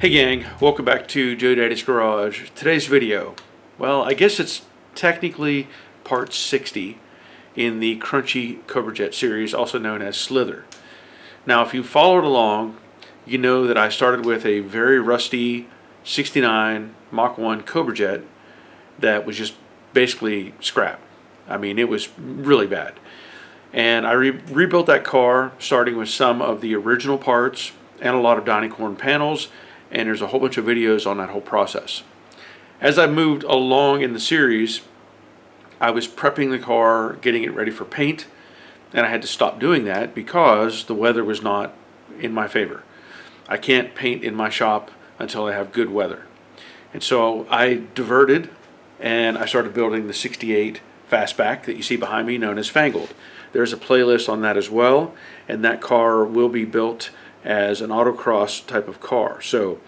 Hey gang, welcome back to Joe Daddy's Garage. Today's video, well, I guess it's technically part 60 in the Crunchy Cobra Jet series, also known as Slither. Now, if you followed along, you know that I started with a very rusty 69 Mach 1 Cobra Jet that was just basically scrap. I mean, it was really bad. And I rebuilt that car, starting with some of the original parts and a lot of dynacorn panels, and there's a whole bunch of videos on that whole process. As I moved along in the series, I was prepping the car, getting it ready for paint, and I had to stop doing that because the weather was not in my favor. I can't paint in my shop until I have good weather. And so I diverted and I started building the 68 Fastback that you see behind me, known as Fangled. There's a playlist on that as well, and that car will be built as an autocross type of car. So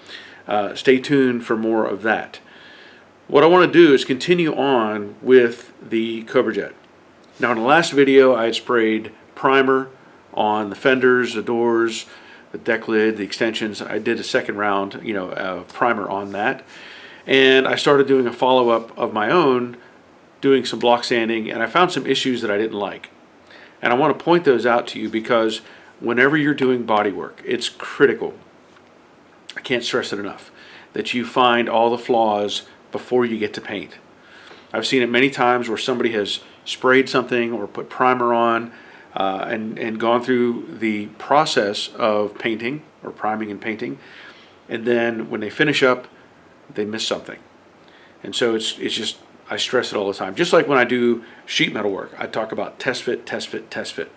stay tuned for more of that. What I want to do is continue on with the Cobra Jet. Now, in the last video, I had sprayed primer on the fenders, the doors, the deck lid, the extensions. I did a second round, of primer on that. And I started doing a follow-up of my own, doing some block sanding, and I found some issues that I didn't like. And I want to point those out to you because whenever you're doing body work, it's critical, I can't stress it enough, that you find all the flaws before you get to paint. I've seen it many times where somebody has sprayed something or put primer on and gone through the process of painting or priming and painting, and then when they finish up, they miss something. And so it's just, I stress it all the time. Just like when I do sheet metal work, I talk about test fit, test fit, test fit.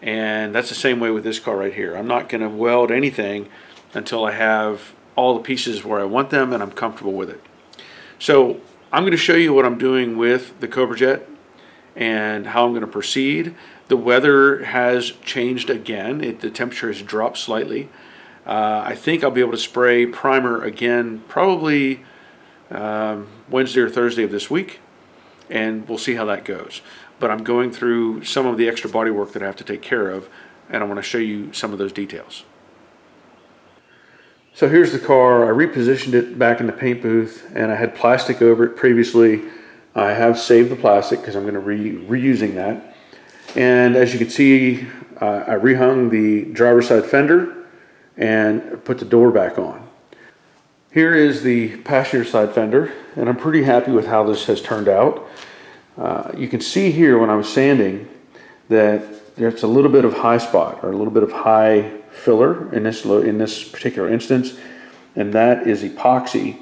And that's the same way with this car right here. I'm not going to weld anything until I have all the pieces where I want them and I'm comfortable with it. So I'm going to show you what I'm doing with the Cobra Jet and how I'm going to proceed. The weather has changed again. The temperature has dropped slightly. I think I'll be able to spray primer again probably Wednesday or Thursday of this week, and we'll see how that goes. But I'm going through some of the extra body work that I have to take care of, and I want to show you some of those details. So here's the car. I repositioned it back in the paint booth, and I had plastic over it previously. I have saved the plastic because I'm going to reusing that. And as you can see, I rehung the driver's side fender and put the door back on. Here is the passenger side fender, and I'm pretty happy with how this has turned out. You can see here when I was sanding that there's a little bit of high spot or a little bit of high filler in this particular instance, and that is epoxy.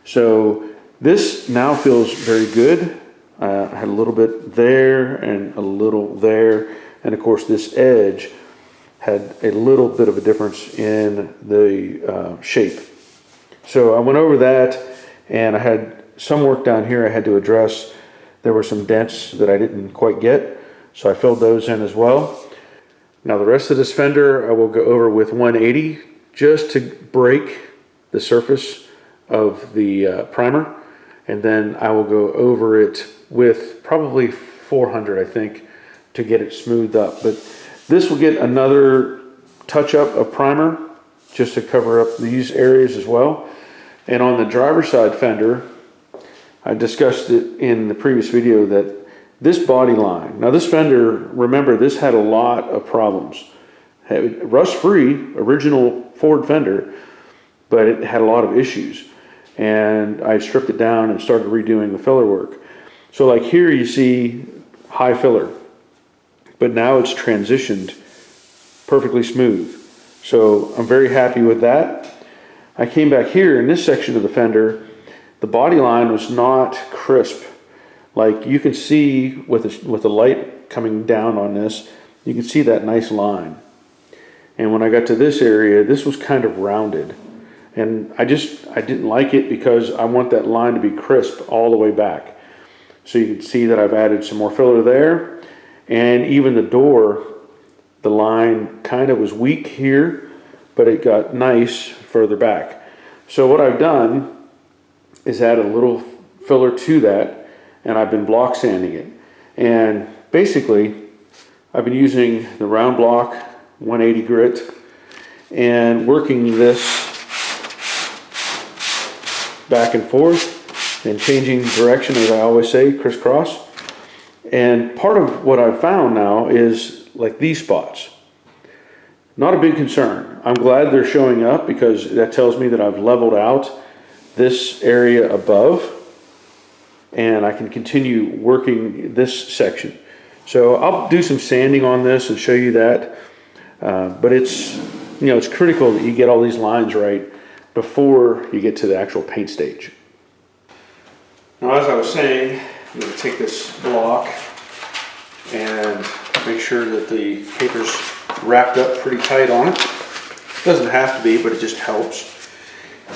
So this now feels very good. I had a little bit there and a little there, and of course this edge had a little bit of a difference in the shape. So I went over that, and I had some work down here I had to address. There were some dents that I didn't quite get, so I filled those in as well. Now the rest of this fender I will go over with 180 just to break the surface of the primer, and then I will go over it with probably 400, I think, to get it smoothed up. But this will get another touch up of primer just to cover up these areas as well. And on the driver's side fender, I discussed it in the previous video that this body line, now this fender, remember, this had a lot of problems. Rust-free, original Ford fender, but it had a lot of issues. And I stripped it down and started redoing the filler work. So like here you see high filler, but now it's transitioned perfectly smooth. So I'm very happy with that. I came back here in this section of the fender, the body line was not crisp. Like you can see with the light coming down on this, you can see that nice line. And when I got to this area, this was kind of rounded. And I didn't like it because I want that line to be crisp all the way back. So you can see that I've added some more filler there. And even the door, the line kind of was weak here, but it got nice further back. So what I've done is add a little filler to that, and I've been block sanding it. And basically, I've been using the round block 180 grit and working this back and forth and changing direction, as I always say, crisscross. And part of what I've found now is like these spots. Not a big concern. I'm glad they're showing up because that tells me that I've leveled out this area above and I can continue working this section. So I'll do some sanding on this and show you that. But it's, you know, it's critical that you get all these lines right before you get to the actual paint stage. Now, as I was saying, I'm going to take this block and make sure that the paper's wrapped up pretty tight on it. It doesn't have to be, but it just helps.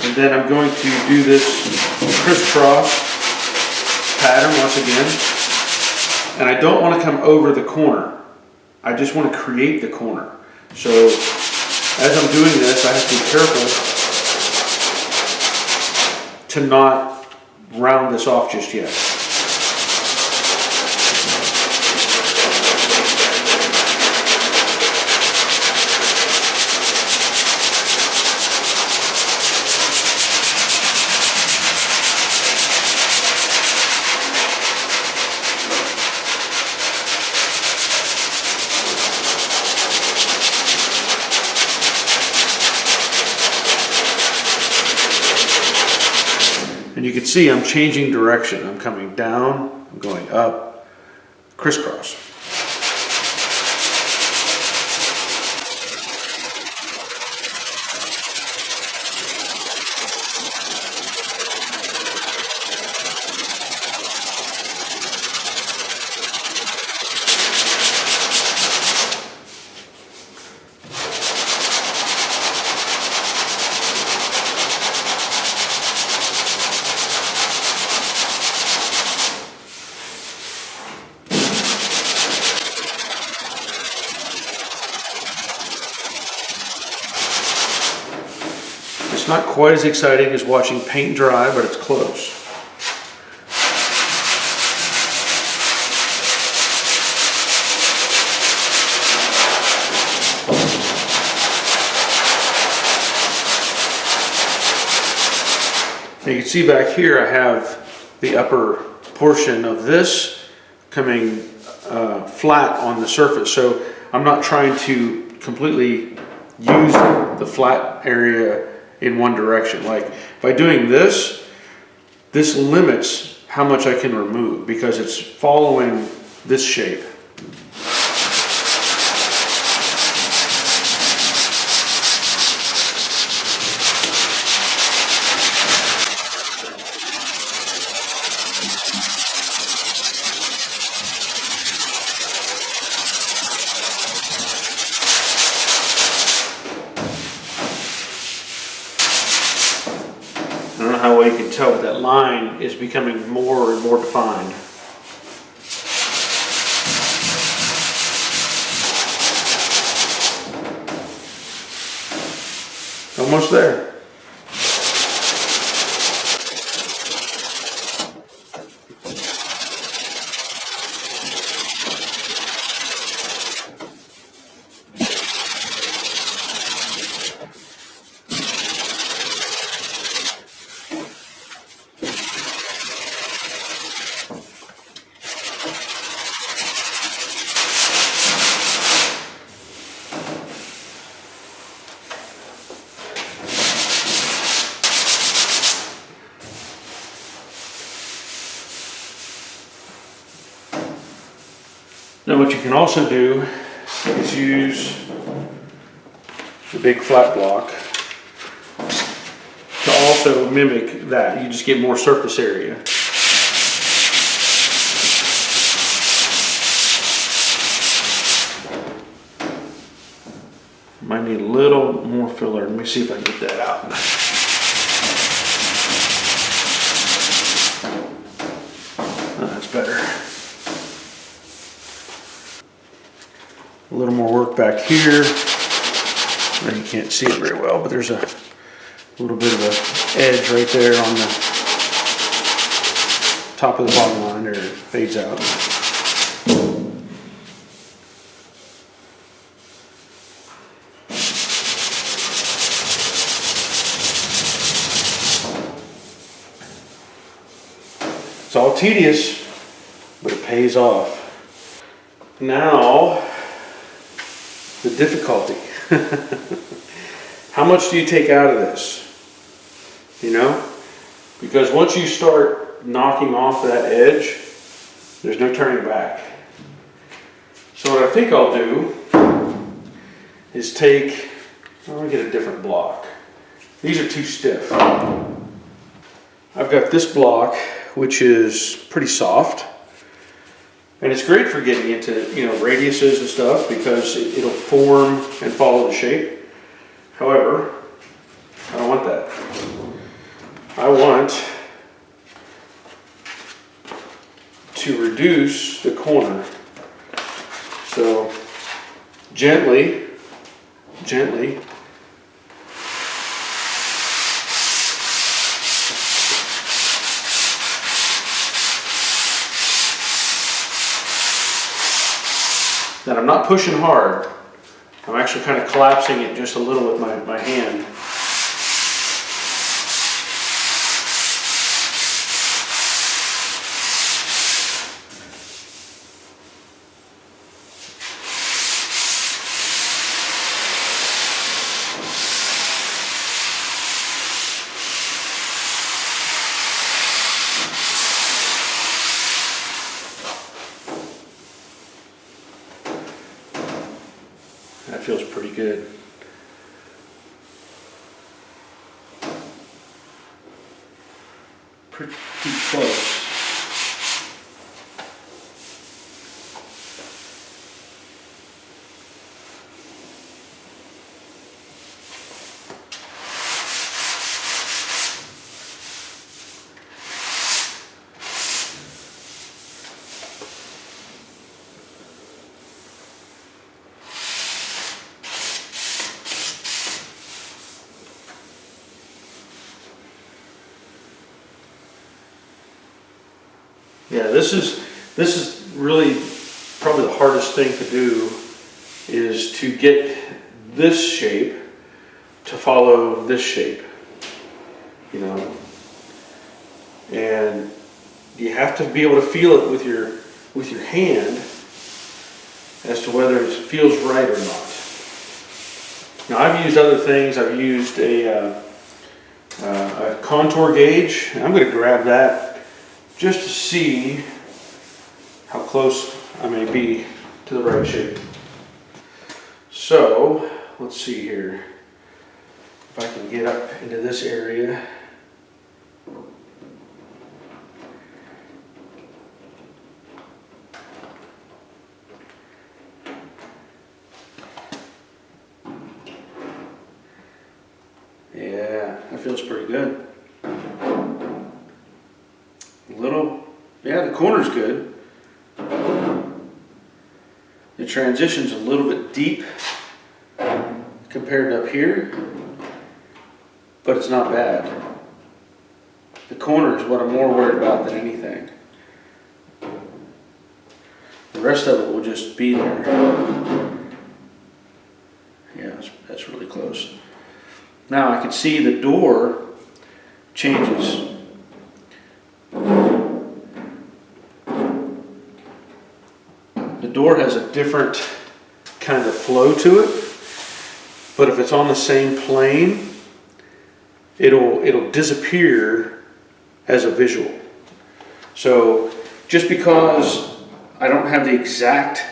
And then I'm going to do this crisscross pattern once again. And I don't want to come over the corner. I just want to create the corner. So as I'm doing this, I have to be careful to not round this off just yet. And you can see I'm changing direction. I'm coming down, I'm going up, crisscross. It's not quite as exciting as watching paint dry, but it's close. Now you can see back here I have the upper portion of this coming flat on the surface. So I'm not trying to completely use the flat area in one direction. Like by doing this, this limits how much I can remove because it's following this shape. I don't know how well you can tell, but that line is becoming more and more defined. Almost there. Now what you can also do is use the big flat block to also mimic that. You just get more surface area. Might need a little more filler. Let me see if I can get that out. Oh, that's better. A little more work back here. Now you can't see it very well, but there's a little bit of an edge right there on the top of the bottom line there. It fades out. It's all tedious, but it pays off. Now, the difficulty. How much do you take out of this? You know? Because once you start knocking off that edge, there's no turning back. So what I think I'll do is take, I'm gonna get a different block. These are too stiff. I've got this block, which is pretty soft. And it's great for getting into, you know, radiuses and stuff because it'll form and follow the shape. However, I don't want that. I want to reduce the corner. So gently, and I'm not pushing hard. I'm actually kind of collapsing it just a little with my hand. That feels pretty good. Pretty close. Yeah, this is really probably the hardest thing to do, is to get this shape to follow this shape, you know. And you have to be able to feel it with your hand as to whether it feels right or not. Now I've used other things. I've used a contour gauge. I'm going to grab that just to see how close I may be to the right shape. So let's see here if I can get up into this area. Yeah, that feels pretty good. Yeah, the corner's good. The transition's a little bit deep compared to up here, but it's not bad. The corner is what I'm more worried about than anything. The rest of it will just be there. Yeah, that's really close. Now I can see the door changes. The door has a different kind of flow to it, but if it's on the same plane, it'll disappear as a visual. So just because I don't have the exact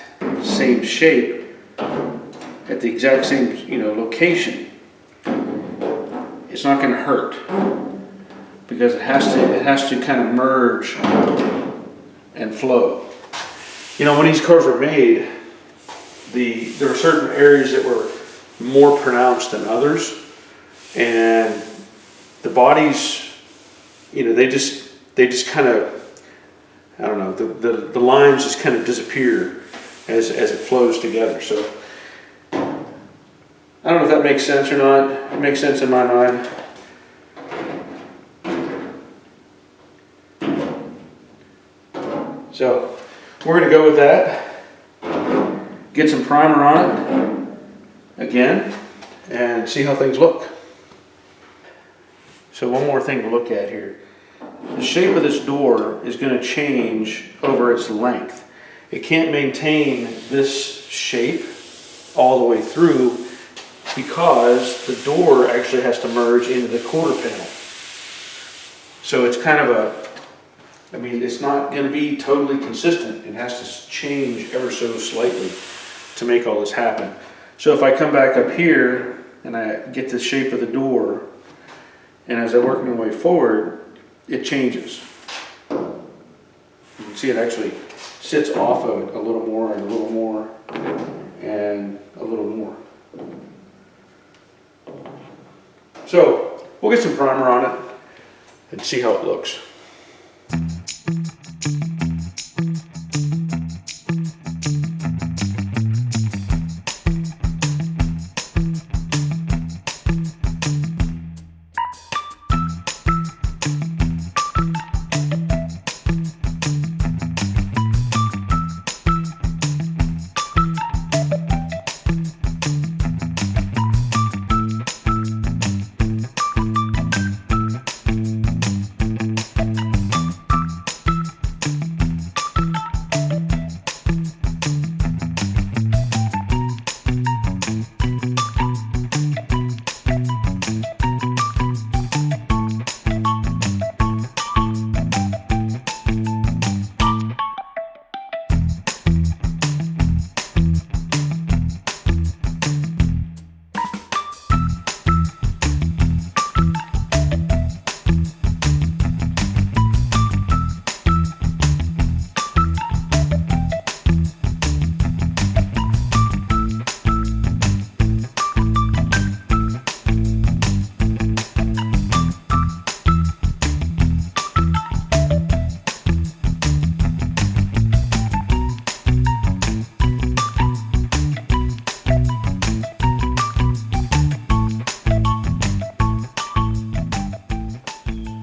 same shape at the exact same, you know, location, it's not going to hurt, because it has to kind of merge and flow. You know, when these cars were made, there were certain areas that were more pronounced than others, and the bodies, you know, they just kind of, I don't know, the lines just kind of disappear as it flows together. So I don't know if that makes sense or not. It makes sense in my mind. So we're going to go with that, get some primer on it again, and see how things look. So one more thing to look at here. the shape of this door is going to change over its length. It can't maintain this shape all the way through because the door actually has to merge into the quarter panel. So it's kind of I mean, it's not going to be totally consistent. It has to change ever so slightly to make all this happen. So if I come back up here and I get the shape of the door, and as I work my way forward, it changes. You can see it actually sits off of it a little more and a little more and a little more. So we'll get some primer on it and see how it looks.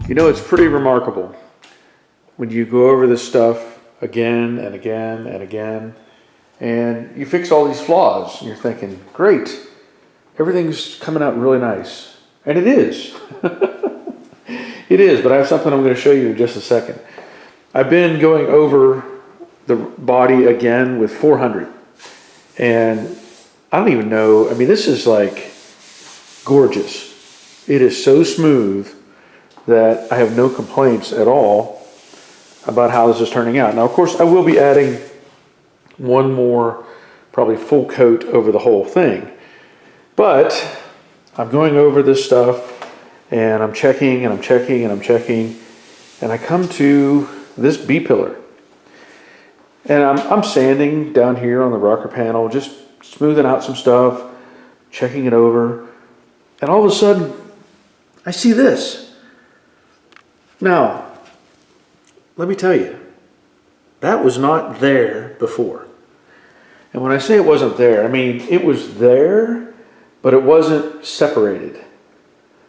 You know, it's pretty remarkable when you go over this stuff again and again and again, and you fix all these flaws, and you're thinking, great, everything's coming out really nice. And it is. It is, but I have something I'm going to show you in just a second. I've been going over the body again with 400, and I don't even know, I mean, this is like gorgeous. It is so smooth that I have no complaints at all about how this is turning out. Now, of course, I will be adding one more probably full coat over the whole thing, but I'm going over this stuff and I'm checking and I'm checking and I'm checking, and I come to this B-pillar, and I'm sanding down here on the rocker panel, just smoothing out some stuff, checking it over, and all of a sudden I see this. Now, let me tell you, that was not there before. And when I say it wasn't there, I mean it was there, but it wasn't separated.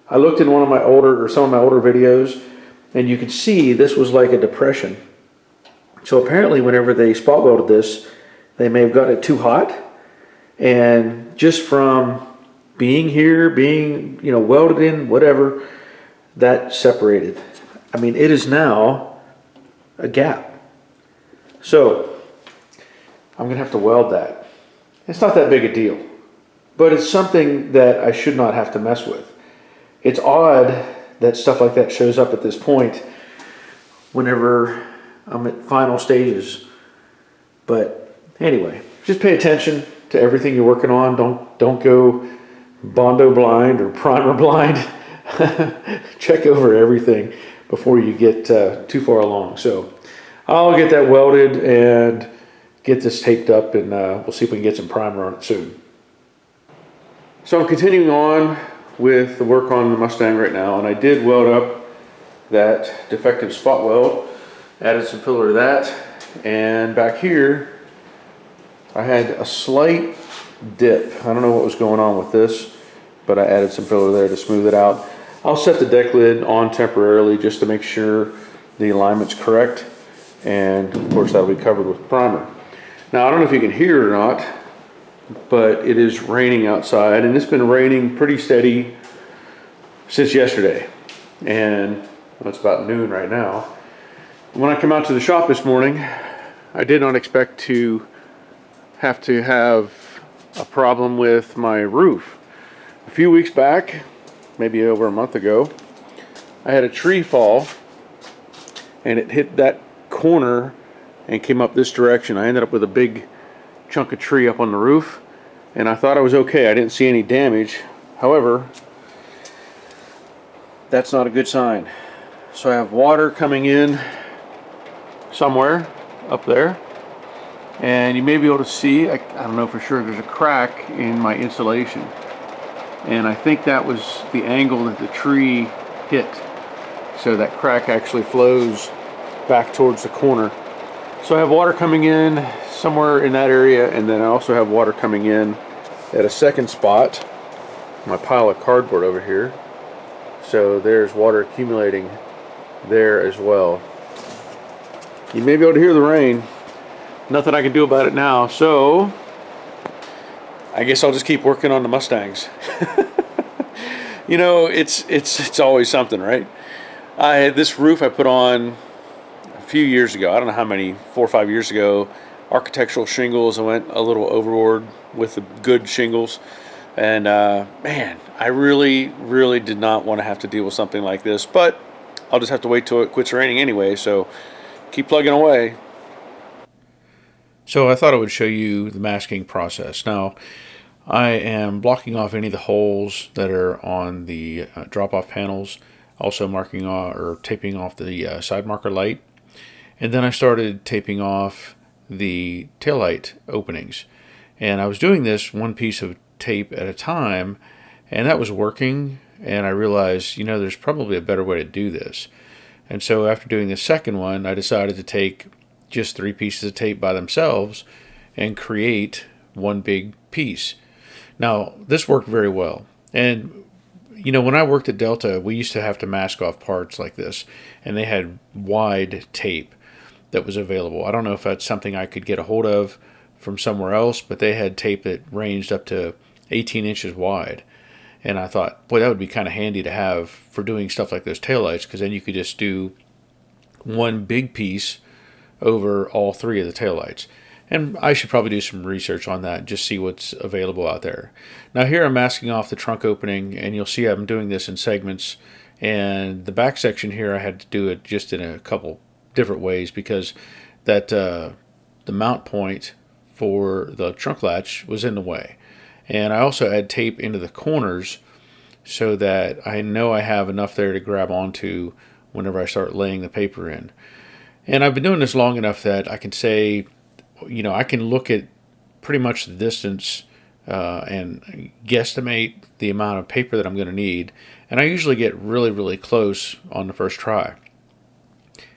I looked in some of my older videos, and you can see this was like a depression. So apparently whenever they spot welded this, they may have gotten it too hot, and just from being here, being, you know, welded in, whatever, that separated. I mean, it is now a gap. So I'm gonna have to weld that. It's not that big a deal, but it's something that I should not have to mess with. It's odd that stuff like that shows up at this point whenever I'm at final stages. But anyway, just pay attention to everything you're working on. Don't go Bondo blind or primer blind. Check over everything before you get too far along. So I'll get that welded and get this taped up, and we'll see if we can get some primer on it soon. So I'm continuing on with the work on the Mustang right now, and I did weld up that defective spot weld, added some filler to that, and back here I had a slight dip. I don't know what was going on with this, but I added some filler there to smooth it out. I'll set the deck lid on temporarily just to make sure the alignment's correct, and of course that'll be covered with primer. Now, I don't know if you can hear it or not, but it is raining outside, and it's been raining pretty steady since yesterday. And Well, it's about noon right now. When I come out to the shop this morning, I did not expect to have a problem with my roof. A few weeks back, maybe over a month ago, I had a tree fall and it hit that corner and came up this direction. I ended up with a big chunk of tree up on the roof, and I thought I was okay. I didn't see any damage. However, that's not a good sign. So I have water coming in somewhere up there, and you may be able to see, I don't know for sure, there's a crack in my insulation, and I think that was the angle that the tree hit. So that crack actually flows back towards the corner. So I have water coming in somewhere in that area, and then I also have water coming in at a second spot, my pile of cardboard over here. So there's water accumulating there as well. You may be able to hear the rain. Nothing I can do about it now, so I guess I'll just keep working on the Mustangs. You know, it's always something, right? I had this roof I put on a few years ago. I don't know how many, 4 or 5 years ago. Architectural shingles. I went a little overboard with the good shingles, and man, I really did not want to have to deal with something like this. But I'll just have to wait till it quits raining anyway. So keep plugging away. So I thought I would show you the masking process. Now, I am blocking off any of the holes that are on the drop-off panels, also marking off or taping off the side marker light, and then I started taping off the taillight openings. And I was doing this one piece of tape at a time, and that was working, and I realized, you know, there's probably a better way to do this. And so after doing the second one, I decided to take just 3 pieces of tape by themselves and create one big piece. Now, this worked very well. And, you know, when I worked at Delta, we used to have to mask off parts like this, and they had wide tape that was available. I don't know if that's something I could get a hold of from somewhere else, but they had tape that ranged up to 18 inches wide. And I thought, boy, that would be kind of handy to have for doing stuff like those taillights, because then you could just do one big piece over all 3 of the taillights. And I should probably do some research on that, just see what's available out there. Now here I'm masking off the trunk opening, and you'll see I'm doing this in segments. And the back section here, I had to do it just in a couple different ways, because that the mount point for the trunk latch was in the way. And I also add tape into the corners so that I know I have enough there to grab onto whenever I start laying the paper in. And I've been doing this long enough that I can say, you know, I can look at pretty much the distance and guesstimate the amount of paper that I'm going to need. And I usually get really close on the first try.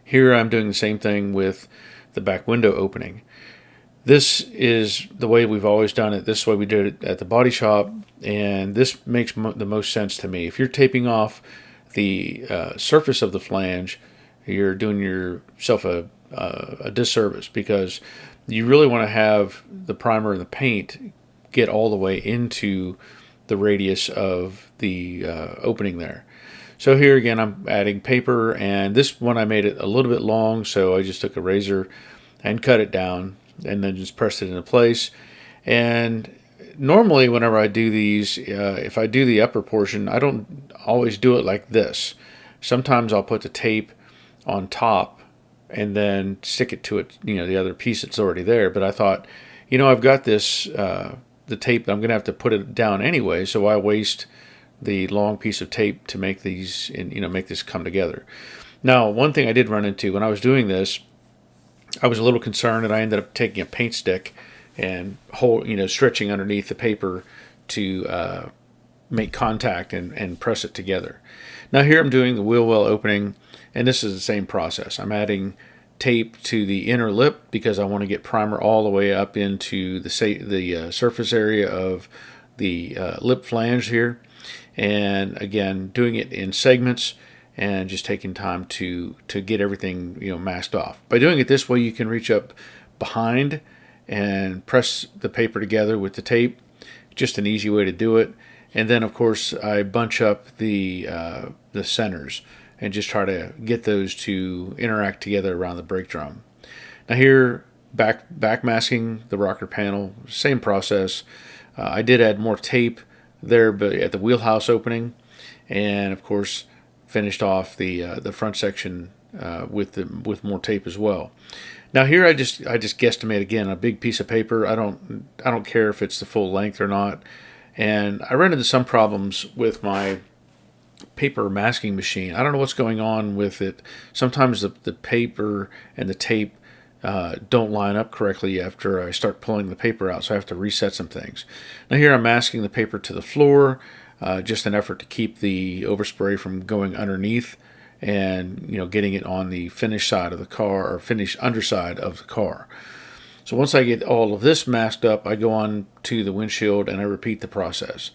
Here I'm doing the same thing with the back window opening. This is the way we've always done it. This is the way we did it at the body shop, and this makes the most sense to me. If you're taping off the surface of the flange, you're doing yourself a disservice, because you really want to have the primer and the paint get all the way into the radius of the opening there. So here again, I'm adding paper, and this one I made it a little bit long, so I just took a razor and cut it down and then just pressed it into place. And normally whenever I do these, if I do the upper portion, I don't always do it like this. Sometimes I'll put the tape on top and then stick it to it, you know, the other piece that's already there. But I thought, you know, I've got this the tape, I'm gonna have to put it down anyway, so why waste the long piece of tape to make these, and you know, make this come together. Now, one thing I did run into when I was doing this, I was a little concerned, and I ended up taking a paint stick and stretching underneath the paper to make contact and press it together. Now here I'm doing the wheel well opening, and this is the same process. I'm adding tape to the inner lip because I want to get primer all the way up into the surface area of the lip flange here, and again doing it in segments and just taking time to get everything, you know, masked off. By doing it this way, you can reach up behind and press the paper together with the tape. Just an easy way to do it. And then of course I bunch up the centers, and just try to get those to interact together around the brake drum. Now here, back masking the rocker panel, same process. I did add more tape there, but at the wheelhouse opening, and of course finished off the front section with more tape as well. Now here I just guesstimate again a big piece of paper. I don't care if it's the full length or not, and I ran into some problems with my paper masking machine. I don't know what's going on with it. Sometimes the paper and the tape don't line up correctly after I start pulling the paper out, so I have to reset some things. Now here I'm masking the paper to the floor, just an effort to keep the overspray from going underneath and getting it on the finished side of the car, or finished underside of the car. So once I get all of this masked up, I go on to the windshield and I repeat the process.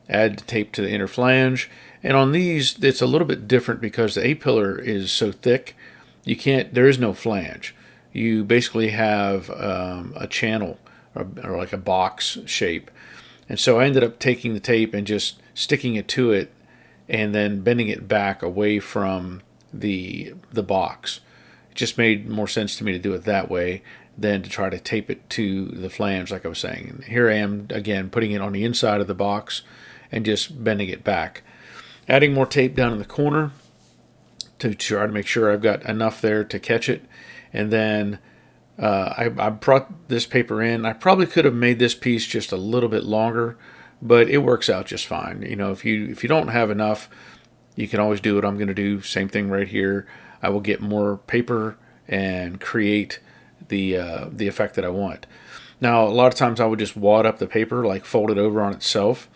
Add the tape to the inner flange, and on these it's a little bit different because the A-pillar is so thick, there is no flange. You basically have a channel or like a box shape. And so I ended up taking the tape and just sticking it to it and then bending it back away from the box. It just made more sense to me to do it that way than to try to tape it to the flange like I was saying. And here I am again putting it on the inside of the box and just bending it back. Adding more tape down in the corner to try to make sure I've got enough there to catch it. And then I brought this paper in. I probably could have made this piece just a little bit longer, but it works out just fine. If you don't have enough, you can always do what I'm going to do. Same thing right here. I will get more paper and create the effect that I want. Now, a lot of times I would just wad up the paper, like fold it over on itself,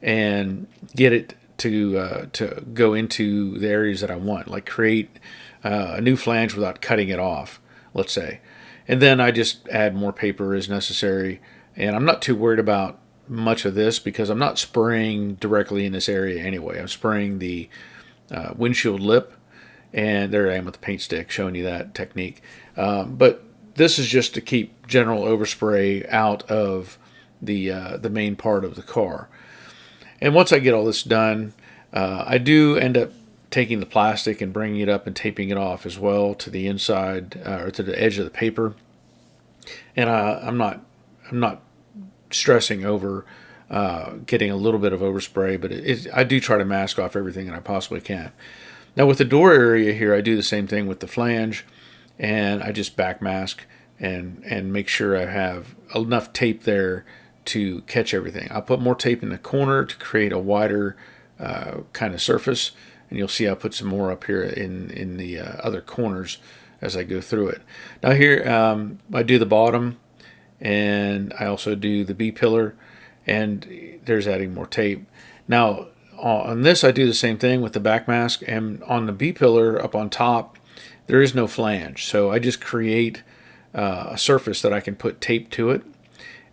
and get it to go into the areas that I want, like create a new flange without cutting it off, let's say. And then I just add more paper as necessary. And I'm not too worried about much of this because I'm not spraying directly in this area anyway. I'm spraying the windshield lip, and there I am with the paint stick showing you that technique. But this is just to keep general overspray out of the main part of the car. And once I get all this done, I do end up taking the plastic and bringing it up and taping it off as well to the inside or to the edge of the paper. And I'm not stressing over getting a little bit of overspray, but I do try to mask off everything that I possibly can. Now with the door area here, I do the same thing with the flange, and I just back mask and make sure I have enough tape there to catch everything. I'll put more tape in the corner to create a wider kind of surface, and you'll see I'll put some more up here in the other corners as I go through it. Now here I do the bottom, and I also do the B-pillar, and there's adding more tape. Now on this I do the same thing with the back mask, and on the B-pillar up on top there is no flange, so I just create a surface that I can put tape to it,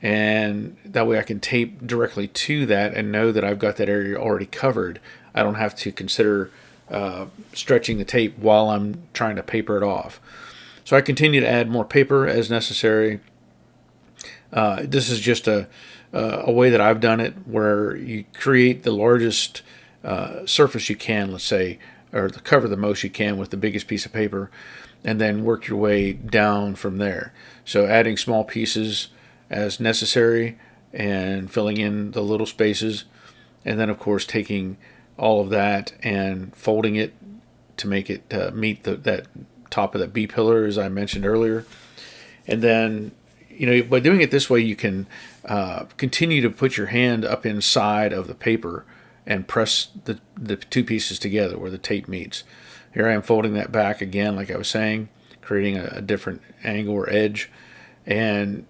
and that way I can tape directly to that and know that I've got that area already covered. I don't have to consider stretching the tape while I'm trying to paper it off. So I continue to add more paper as necessary. This is just a way that I've done it, where you create the largest surface you can, let's say, or cover the most you can with the biggest piece of paper, and then work your way down from there. So adding small pieces as necessary and filling in the little spaces, and then of course taking all of that and folding it to make it meet that top of that B pillar as I mentioned earlier. And then by doing it this way, you can continue to put your hand up inside of the paper and press the two pieces together where the tape meets. Here I am folding that back again, like I was saying, creating a different angle or edge, and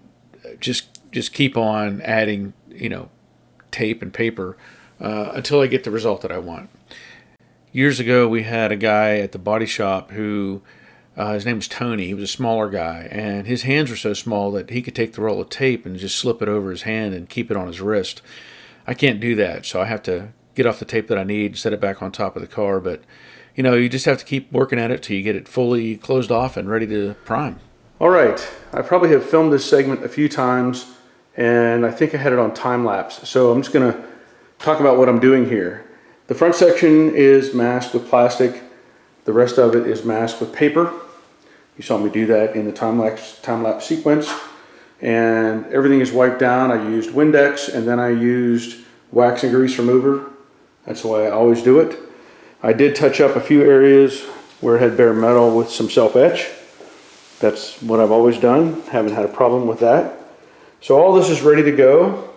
just keep on adding tape and paper until I get the result that I want. Years ago, we had a guy at the body shop who his name was Tony. He was a smaller guy, and his hands were so small that he could take the roll of tape and just slip it over his hand and keep it on his wrist. I can't do that, so I have to get off the tape that I need, set it back on top of the car. But you just have to keep working at it till you get it fully closed off and ready to prime. All right, I probably have filmed this segment a few times, and I think I had it on time lapse. So I'm just going to talk about what I'm doing here. The front section is masked with plastic. The rest of it is masked with paper. You saw me do that in the time-lapse sequence. And everything is wiped down. I used Windex, and then I used wax and grease remover. That's the way I always do it. I did touch up a few areas where it had bare metal with some self-etch. That's what I've always done. Haven't had a problem with that. So all this is ready to go.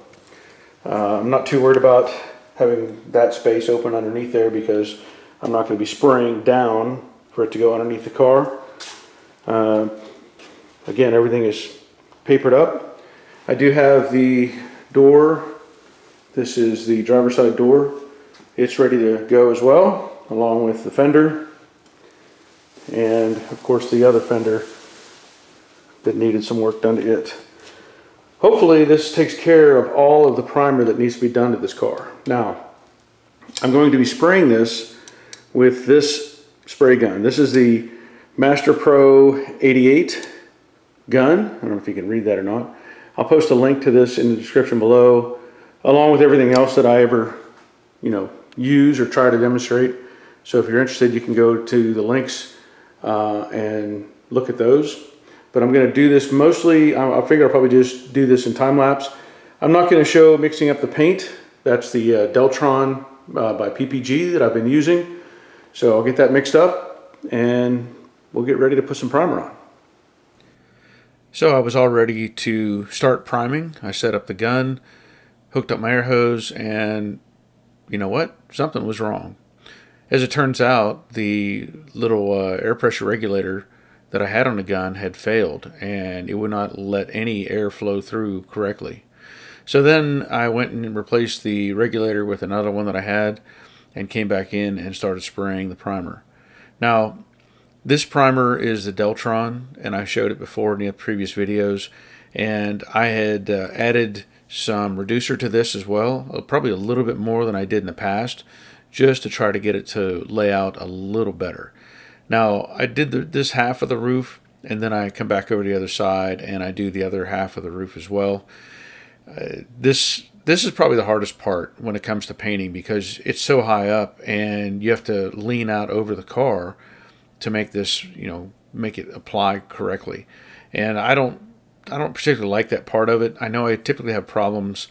I'm not too worried about having that space open underneath there because I'm not going to be spraying down for it to go underneath the car. Again, everything is papered up. I do have the door. This is the driver's side door. It's ready to go as well, along with the fender and of course the other fender that needed some work done to it. Hopefully this takes care of all of the primer that needs to be done to this car. Now, I'm going to be spraying this with this spray gun. This is the Master Pro 88 gun. I don't know if you can read that or not. I'll post a link to this in the description below, along with everything else that I ever, use or try to demonstrate. So if you're interested, you can go to the links and look at those. But I'm going to do this mostly, I figure I'll probably just do this in time lapse. I'm not going to show mixing up the paint. That's the Deltron by PPG that I've been using. So I'll get that mixed up and we'll get ready to put some primer on. So I was all ready to start priming. I set up the gun, hooked up my air hose, and you know what? Something was wrong. As it turns out, the little air pressure regulator that I had on the gun had failed, and it would not let any air flow through correctly. So then I went and replaced the regulator with another one that I had and came back in and started spraying the primer. Now, this primer is the Deltron, and I showed it before in the previous videos, and I had added some reducer to this as well, probably a little bit more than I did in the past, just to try to get it to lay out a little better. Now, I did this half of the roof, and then I come back over to the other side, and I do the other half of the roof as well. This is probably the hardest part when it comes to painting because it's so high up, and you have to lean out over the car to make this, make it apply correctly. And I don't particularly like that part of it. I know I typically have problems.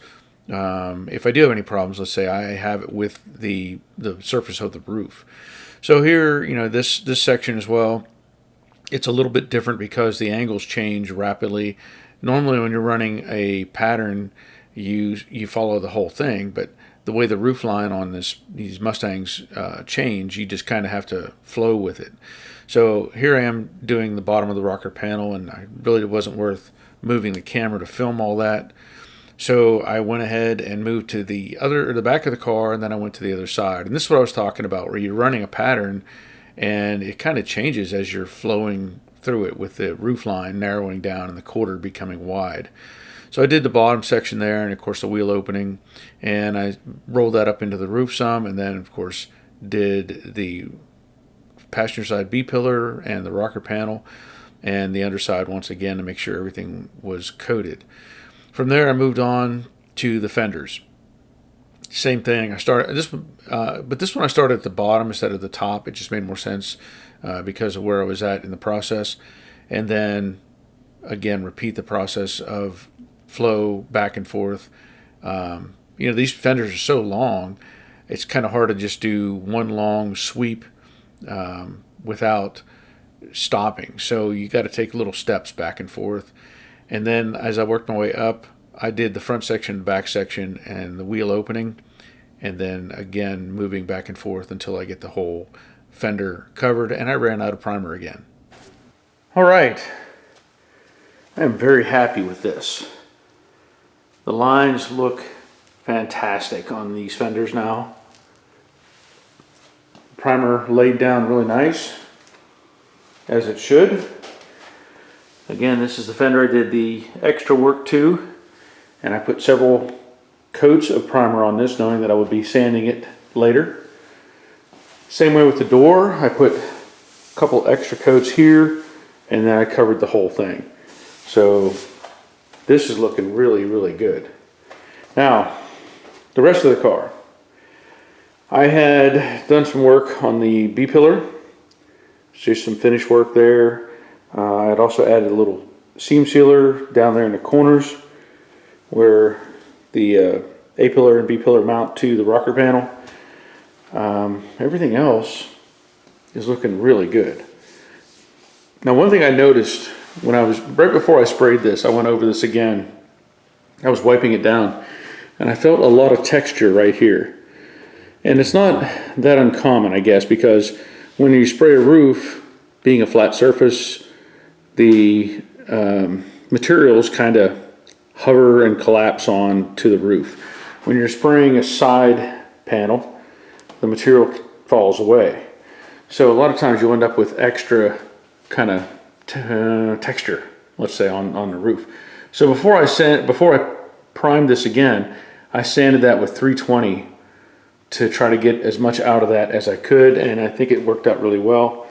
If I do have any problems, let's say I have it with the surface of the roof. So here, this section as well, it's a little bit different because the angles change rapidly. Normally when you're running a pattern, you follow the whole thing, but the way the roof line on these Mustangs change, you just kind of have to flow with it. So here I am doing the bottom of the rocker panel, and I really wasn't worth moving the camera to film all that. So I went ahead and moved to the back of the car, and then I went to the other side. And this is what I was talking about, where you're running a pattern, and it kind of changes as you're flowing through it with the roof line narrowing down and the quarter becoming wide. So I did the bottom section there, and of course the wheel opening, and I rolled that up into the roof some, and then of course did the passenger side B-pillar and the rocker panel and the underside once again to make sure everything was coated. From there I moved on to the fenders. Same thing. I started this one, but this one I started at the bottom instead of the top. It just made more sense because of where I was at in the process. And then again repeat the process of flow back and forth. These fenders are so long, it's kind of hard to just do one long sweep without stopping. So you got to take little steps back and forth. And then as I worked my way up, I did the front section, the back section, and the wheel opening, and then again moving back and forth until I get the whole fender covered, and I ran out of primer again. All right, I am very happy with this. The lines look fantastic on these fenders now. Primer laid down really nice, as it should. Again, this is the fender I did the extra work to, and I put several coats of primer on this, knowing that I would be sanding it later. Same way with the door. I put a couple extra coats here, and then I covered the whole thing. So this is looking really, really good. Now, the rest of the car. I had done some work on the B-pillar, just some finish work there. I'd also added a little seam sealer down there in the corners where the A-pillar and B-pillar mount to the rocker panel. Everything else is looking really good. Now, one thing I noticed when right before I sprayed this, I went over this again. I was wiping it down and I felt a lot of texture right here. And it's not that uncommon, I guess, because when you spray a roof, being a flat surface, the materials kind of hover and collapse on to the roof. When you're spraying a side panel, the material falls away. So a lot of times you'll end up with extra kind of texture, let's say, on the roof. So before I primed this again, I sanded that with 320 to try to get as much out of that as I could, and I think it worked out really well.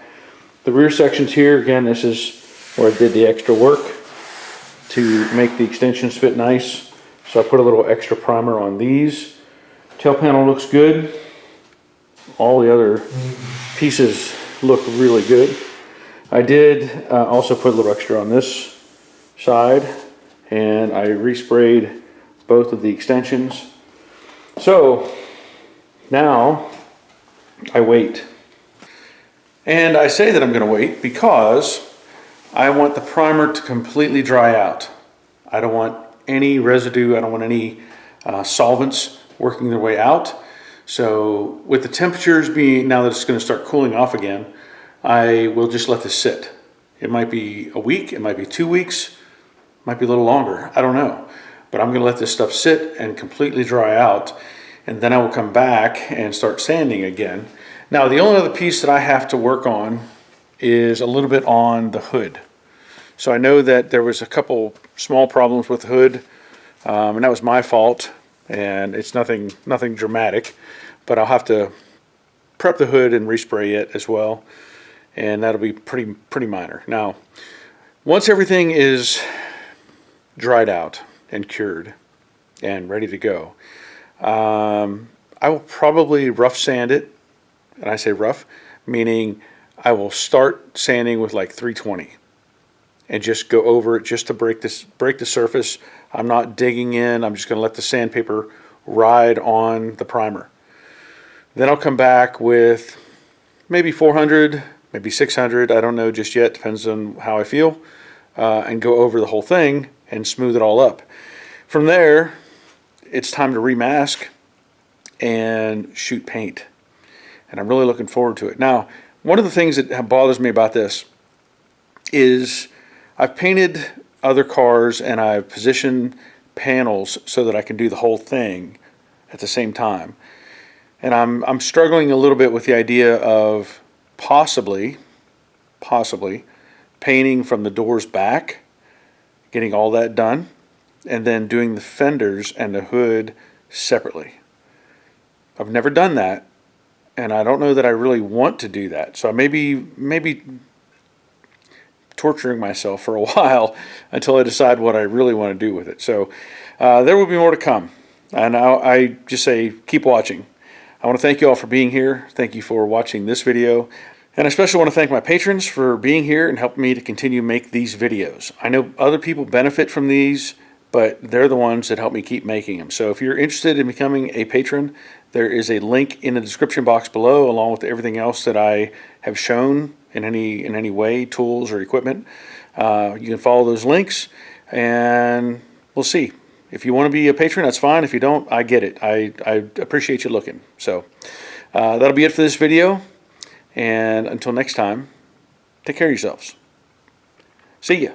The rear sections here, again, this is where I did the extra work to make the extensions fit nice. So I put a little extra primer on these. Tail panel looks good. All the other pieces look really good. I did also put a little extra on this side, and I resprayed both of the extensions. So now I wait. And I say that I'm going to wait because I want the primer to completely dry out. I don't want any residue, I don't want any solvents working their way out. So with the temperatures being, now that it's going to start cooling off again, I will just let this sit. It might be a week, it might be 2 weeks, it might be a little longer, I don't know. But I'm going to let this stuff sit and completely dry out, and then I will come back and start sanding again. Now, the only other piece that I have to work on is a little bit on the hood. So I know that there was a couple small problems with the hood, and that was my fault, and it's nothing dramatic, but I'll have to prep the hood and respray it as well, and that'll be pretty minor. Now, once everything is dried out and cured and ready to go, I will probably rough sand it. And I say rough, meaning I will start sanding with like 320 and just go over it just to break the surface. I'm not digging in. I'm just going to let the sandpaper ride on the primer. Then I'll come back with maybe 400, maybe 600. I don't know just yet. Depends on how I feel. And go over the whole thing and smooth it all up. From there, it's time to remask and shoot paint. And I'm really looking forward to it. Now, one of the things that bothers me about this is I've painted other cars and I've positioned panels so that I can do the whole thing at the same time. And I'm struggling a little bit with the idea of possibly painting from the doors back, getting all that done, and then doing the fenders and the hood separately. I've never done that. And I don't know that I really want to do that. So I may be torturing myself for a while until I decide what I really want to do with it. So there will be more to come. And I just say, keep watching. I want to thank you all for being here. Thank you for watching this video. And I especially want to thank my patrons for being here and helping me to continue to make these videos. I know other people benefit from these, but they're the ones that help me keep making them. So if you're interested in becoming a patron, there is a link in the description box below, along with everything else that I have shown in any way, tools or equipment. You can follow those links, and we'll see. If you want to be a patron, that's fine. If you don't, I get it. I appreciate you looking. So that'll be it for this video. And until next time, take care of yourselves. See ya.